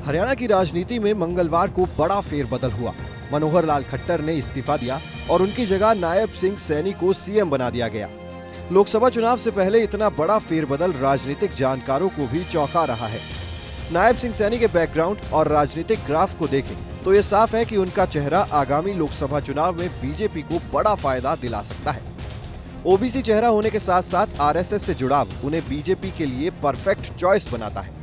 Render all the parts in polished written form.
हरियाणा की राजनीति में मंगलवार को बड़ा फेरबदल हुआ। मनोहर लाल खट्टर ने इस्तीफा दिया और उनकी जगह नायब सिंह सैनी को सीएम बना दिया गया। लोकसभा चुनाव से पहले इतना बड़ा फेरबदल राजनीतिक जानकारों को भी चौंका रहा है। नायब सिंह सैनी के बैकग्राउंड और राजनीतिक ग्राफ को देखें तो ये साफ है कि उनका चेहरा आगामी लोकसभा चुनाव में बीजेपी को बड़ा फायदा दिला सकता है। ओबीसी चेहरा होने के साथ साथ आरएसएस से जुड़ाव उन्हें बीजेपी के लिए परफेक्ट चॉइस बनाता है।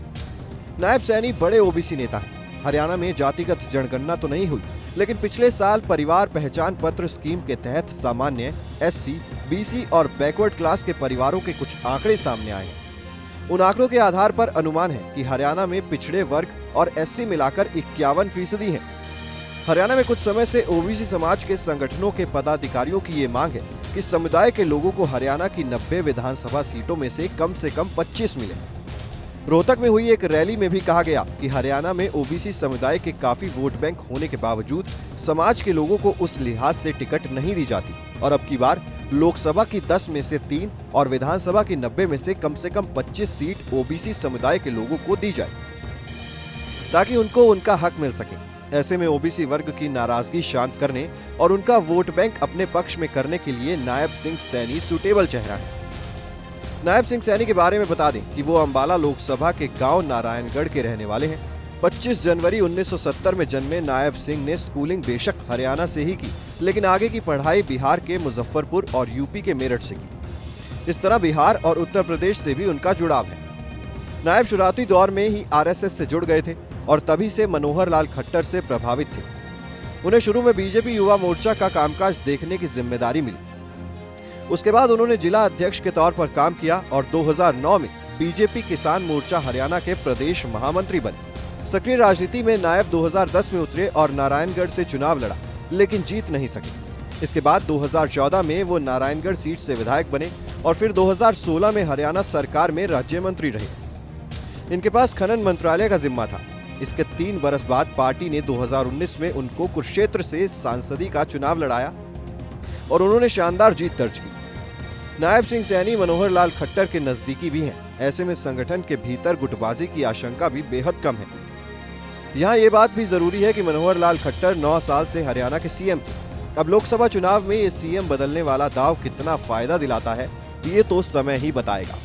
नायब सैनी बड़े ओबीसी नेता हैं। हरियाणा में जातिगत जनगणना तो नहीं हुई, लेकिन पिछले साल परिवार पहचान पत्र स्कीम के तहत सामान्य, एससी, बीसी और बैकवर्ड क्लास के परिवारों के कुछ आंकड़े सामने आए हैं। उन आंकड़ों के आधार पर अनुमान है कि हरियाणा में पिछड़े वर्ग और एससी मिलाकर 51% हैं। हरियाणा में कुछ समय से ओबीसी समाज के संगठनों के पदाधिकारियों की ये मांग है कि समुदाय के लोगों को हरियाणा की 90 विधानसभा सीटों में से कम 25 मिले। रोहतक में हुई एक रैली में भी कहा गया कि हरियाणा में ओबीसी समुदाय के काफी वोट बैंक होने के बावजूद समाज के लोगों को उस लिहाज से टिकट नहीं दी जाती और अब की बार लोकसभा की 10 में से 3 और विधानसभा की 90 में से कम 25 सीट ओबीसी समुदाय के लोगों को दी जाए ताकि उनको उनका हक मिल सके। ऐसे में ओबीसी वर्ग की नाराजगी शांत करने और उनका वोट बैंक अपने पक्ष में करने के लिए नायब सिंह सैनी सुटेबल चेहरा है। नायब सिंह सैनी के बारे में बता दें कि वो अंबाला लोकसभा के गांव नारायणगढ़ के रहने वाले हैं। 25 जनवरी 1970 में जन्मे नायब सिंह ने स्कूलिंग बेशक हरियाणा से ही की, लेकिन आगे की पढ़ाई बिहार के मुजफ्फरपुर और यूपी के मेरठ से की। इस तरह बिहार और उत्तर प्रदेश से भी उनका जुड़ाव है। नायब शुरुआती दौर में ही आरएसएस से जुड़ गए थे और तभी से मनोहर लाल खट्टर से प्रभावित थे। उन्हें शुरू में बीजेपी युवा मोर्चा का कामकाज देखने की जिम्मेदारी मिली। उसके बाद उन्होंने जिला अध्यक्ष के तौर पर काम किया और 2009 में बीजेपी किसान मोर्चा हरियाणा के प्रदेश महामंत्री बने। सक्रिय राजनीति में नायब 2010 में उतरे और नारायणगढ़ से चुनाव लड़ा, लेकिन जीत नहीं सके। इसके बाद 2014 में वो नारायणगढ़ सीट से विधायक बने और फिर 2016 में हरियाणा सरकार में राज्य मंत्री रहे। इनके पास खनन मंत्रालय का जिम्मा था। इसके 3 बरस बाद पार्टी ने 2019 में उनको कुरुक्षेत्र से सांसदी का चुनाव लड़ाया और उन्होंने शानदार जीत दर्ज की। नायब सिंह सैनी मनोहर लाल खट्टर के नजदीकी भी हैं। ऐसे में संगठन के भीतर गुटबाजी की आशंका भी बेहद कम है। यहाँ ये बात भी जरूरी है कि मनोहर लाल खट्टर 9 साल से हरियाणा के सीएम थे। अब लोकसभा चुनाव में ये सीएम बदलने वाला दाव कितना फायदा दिलाता है, ये तो समय ही बताएगा।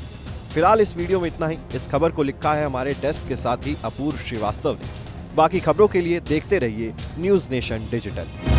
फिलहाल इस वीडियो में इतना ही। इस खबर को लिखा है हमारे डेस्क के साथी अपूर्व श्रीवास्तव ने। बाकी खबरों के लिए देखते रहिए न्यूज़ नेशन डिजिटल।